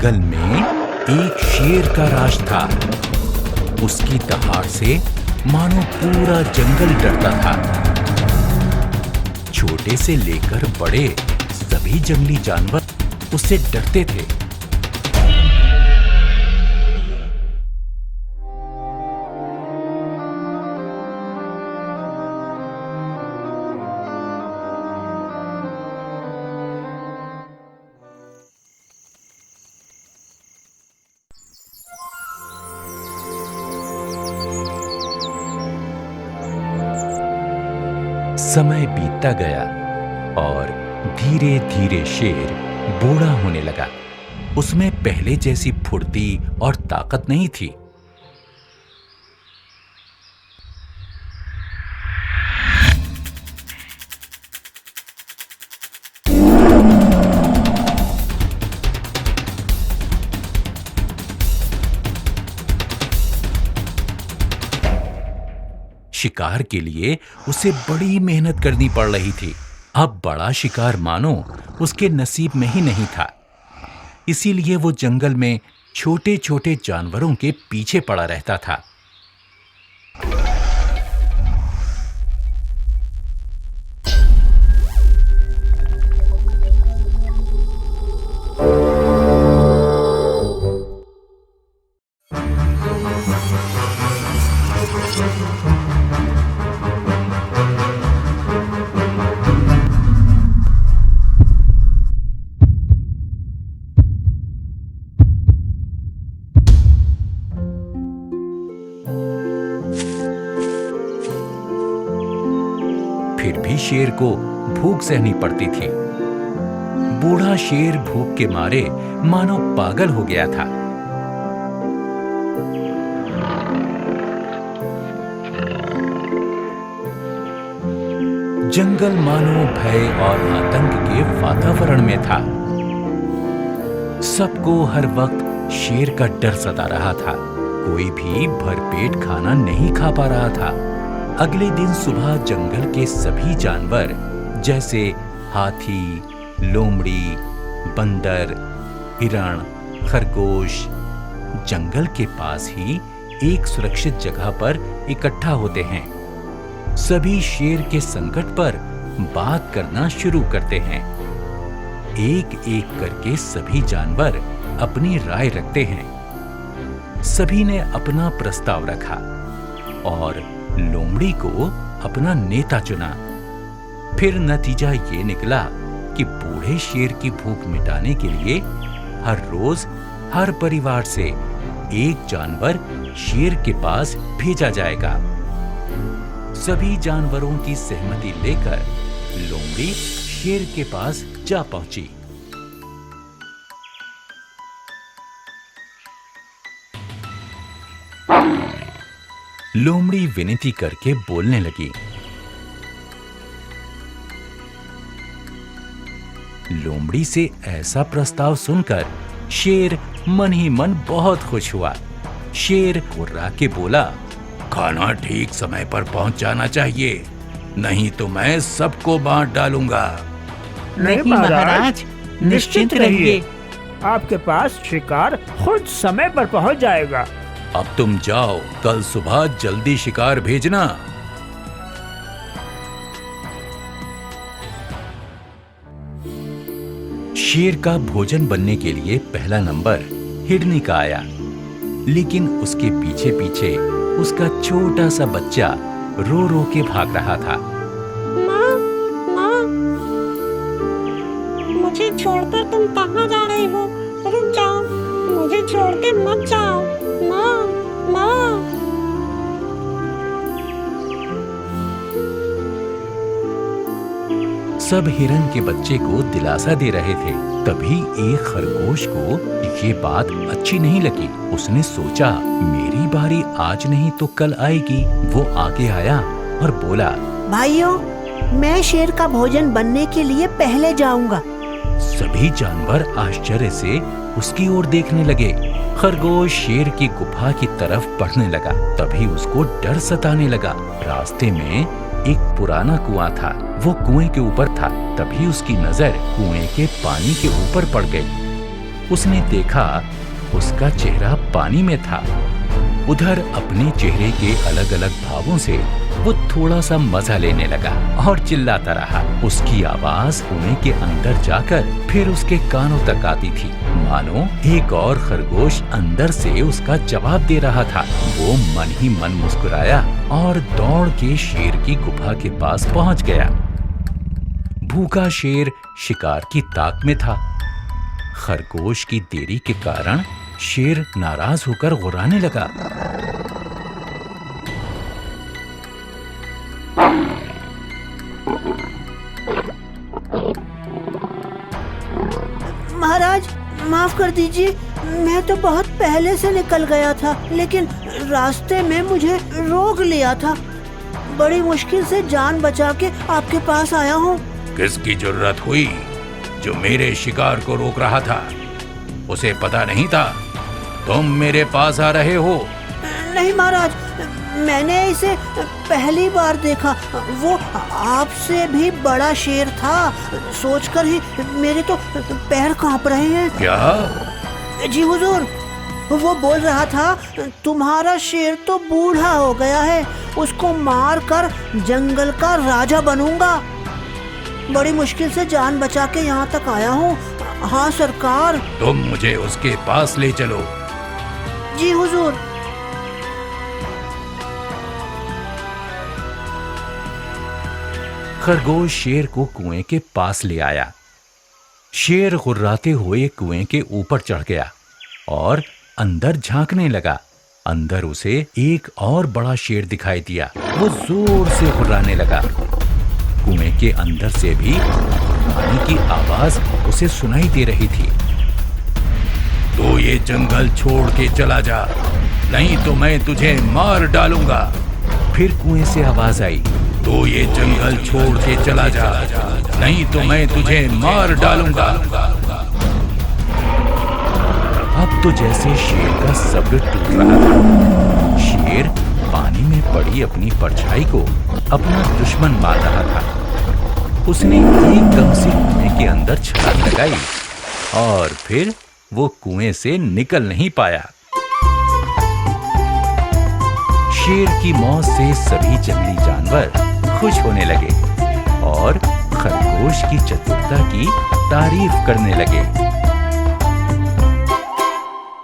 जंगल में एक शेर का राज था। उसकी दहाड़ से मानो पूरा जंगल डरता था। छोटे से लेकर बड़े सभी जंगली जानवर उससे डरते थे। समय बीतता गया और धीरे धीरे शेर बूढ़ा होने लगा। उसमें पहले जैसी फुर्ती और ताकत नहीं थी। शिकार के लिए उसे बड़ी मेहनत करनी पड़ रही थी। अब बड़ा शिकार मानो उसके नसीब में ही नहीं था। इसीलिए वो जंगल में छोटे छोटे जानवरों के पीछे पड़ा रहता था। फिर भी शेर को भूख सहनी पड़ती थी। बूढ़ा शेर भूख के मारे मानो पागल हो गया था। जंगल मानो भय और आतंक के वातावरण में था। सबको हर वक्त शेर का डर सता रहा था। कोई भी भरपेट खाना नहीं खा पा रहा था। अगले दिन सुबह जंगल के सभी जानवर जैसे हाथी, लोमड़ी, बंदर, हिरण, खरगोश जंगल के पास ही एक सुरक्षित जगह पर इकट्ठा होते हैं। सभी शेर के संकट पर बात करना शुरू करते हैं। एक एक करके सभी जानवर अपनी राय रखते हैं। सभी ने अपना प्रस्ताव रखा और लोमड़ी को अपना नेता चुना। फिर नतीजा ये निकला कि बूढ़े शेर की भूख मिटाने के लिए हर रोज हर परिवार से एक जानवर शेर के पास भेजा जाएगा। सभी जानवरों की सहमति लेकर लोमड़ी शेर के पास जा पहुंची। लोमड़ी विनती करके बोलने लगी। लोमड़ी से ऐसा प्रस्ताव सुनकर शेर मन ही मन बहुत खुश हुआ। शेर मुर्रा के बोला, खाना ठीक समय पर पहुंच जाना चाहिए, नहीं तो मैं सबको बांट डालूंगा। नहीं महाराज, निश्चिंत रहिए, आपके पास शिकार खुद समय पर पहुंच जाएगा। अब तुम जाओ, कल सुबह जल्दी शिकार भेजना। शेर का भोजन बनने के लिए पहला नंबर हिरनी का आया, लेकिन उसके पीछे पीछे उसका छोटा सा बच्चा रो रो के भाग रहा था। माँ, माँ, मुझे छोड़कर तुम कहाँ जा रही हो? रुक जाओ, मुझे छोड़ के मत जाओ। माँ, माँ। सब हिरन के बच्चे को दिलासा दे रहे थे। तभी एक खरगोश को ये बात अच्छी नहीं लगी। उसने सोचा, मेरी बारी आज नहीं तो कल आएगी। वो आगे आया और बोला, भाइयों, मैं शेर का भोजन बनने के लिए पहले जाऊंगा। सभी जानवर आश्चर्य से उसकी ओर देखने लगे। खरगोश शेर की गुफा की तरफ बढ़ने लगा। तभी उसको डर सताने लगा। रास्ते में एक पुराना कुआं था। वो कुएं के ऊपर था। तभी उसकी नजर कुएं के पानी के ऊपर पड़ गई। उसने देखा उसका चेहरा पानी में था। उधर अपने चेहरे के अलग अलग भावों से वो थोड़ा सा मजा लेने लगा और चिल्लाता रहा। उसकी आवाज कुएं के अंदर जाकर फिर उसके कानों तक आती थी, मानो एक और खरगोश अंदर से उसका जवाब दे रहा था। वो मन ही मन मुस्कुराया और दौड़ के शेर की गुफा के पास पहुंच गया। भूखा शेर शिकार की ताक में था। खरगोश की देरी के कारण शेर नाराज होकर गुर्राने लगा। महाराज माफ कर दीजिए, मैं तो बहुत पहले से निकल गया था, लेकिन रास्ते में मुझे रोक लिया था। बड़ी मुश्किल से जान बचा के आपके पास आया हूँ। किसकी जरूरत हुई जो मेरे शिकार को रोक रहा था? उसे पता नहीं था तुम मेरे पास आ रहे हो? नहीं महाराज, मैंने इसे पहली बार देखा। वो आपसे भी बड़ा शेर था। सोचकर ही मेरे तो पैर कांप रहे हैं। क्या? जी हुजूर, वो बोल रहा था तुम्हारा शेर तो बूढ़ा हो गया है, उसको मार कर जंगल का राजा बनूंगा। बड़ी मुश्किल से जान बचा के यहाँ तक आया हूँ। हाँ सरकार। तुम मुझे उसके पास ले चलो। जी हुजूर। खरगोश शेर को कुएं के पास ले आया। शेर गुर्राते हुए कुएं के ऊपर चढ़ गया और अंदर झांकने लगा। अंदर उसे एक और बड़ा शेर दिखाई दिया। वो जोर से गुर्राने लगा। कुएं के अंदर से भी गुर्राने की आवाज उसे सुनाई दे रही थी। तो ये जंगल छोड़ के चला जा, नहीं तो मैं तुझे मार डालूंगा। फिर कुएं से आवाज आई, तो ये जंगल छोड़ के चला जा, नहीं तो मैं तुझे मार डालूंगा। अब तो जैसे शेर का सब्र टूट रहा था। शेर पानी में पड़ी अपनी परछाई को अपना दुश्मन मान रहा था। उसने एकदम से कुएं के अंदर छलांग लगाई और फिर वो कुएं से निकल नहीं पाया। शेर की मौत से सभी जंगली जानवर खुश होने लगे और खरगोश की चतुरता की तारीफ करने लगे।